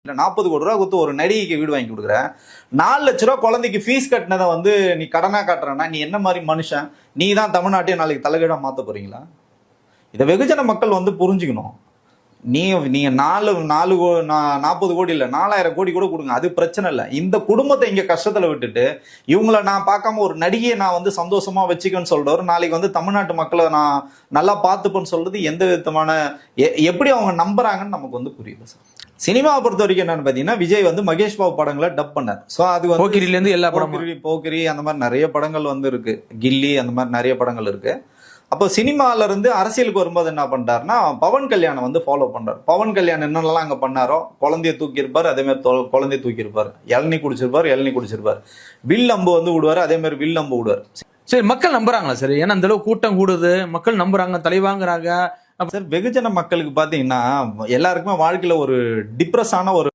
இல்லை 40 கோடி ரூபா கொடுத்து ஒரு நடிகைக்கு வீடு வாங்கி கொடுக்குறேன், 4 லட்ச ரூபா குழந்தைக்கு ஃபீஸ் கட்டினதை வந்து நீ கடனா காட்டுறேன்னா நீ என்ன மாதிரி மனுஷன்? நீ தான் தமிழ்நாட்டையும் நாளைக்கு தலைகீழா மாற்ற போறீங்களா? இதை வெகுஜன மக்கள் வந்து புரிஞ்சுக்கணும். நீங்க 40 கோடி இல்லை 4000 கோடி கூட கொடுங்க, அது பிரச்சனை இல்லை. இந்த குடும்பத்தை இங்க கஷ்டத்துல விட்டுட்டு இவங்களை நான் பார்க்காம ஒரு நடிகையை நான் வந்து சந்தோஷமா வச்சுக்கன்னு சொல்றவர் நாளைக்கு வந்து தமிழ்நாட்டு மக்களை நான் நல்லா பார்த்துப்பேன்னு சொல்றது எந்த விதமான எப்படி அவங்க நம்புறாங்கன்னு நமக்கு வந்து புரியுது சார். சினிமாவை பொறுத்த வரைக்கும் என்னன்னு பாத்தீங்கன்னா, விஜய் வந்து மகேஷ் பாபு படங்களை டப் பண்ணார். ஸோ அது வந்து போக்கிரில இருந்து எல்லா படமும் போக்கிரி அந்த மாதிரி நிறைய படங்கள் வந்து இருக்கு, கில்லி அந்த மாதிரி நிறைய படங்கள் இருக்கு. அப்போ சினிமால இருந்து அரசியலுக்கு வரும்போது என்ன பண்றாருன்னா, பவன் கல்யாணம் வந்து ஃபாலோ பண்றாரு. பவன் கல்யாணம் என்னென்னலாம் அங்க பண்ணாரோ, குழந்தைய தூக்கி இருப்பாரு, அதே மாதிரி குழந்தைய தூக்கி இருப்பாரு, இளநீ குடிச்சிருப்பாரு, வில் அம்பு வந்து விடுவாரு, அதே மாதிரி வில் அம்பு விடுவாரு. சரி, மக்கள் நம்புறாங்களா சரி? ஏன்னா அந்த அளவுக்கு கூட்டம் கூடுது, மக்கள் நம்புறாங்க, தலைவாங்கிறாங்க. சார் வெகுஜன மக்களுக்கு பாத்தீங்கன்னா எல்லாருக்குமே வாழ்க்கையில ஒரு டிப்ரெஸான ஒரு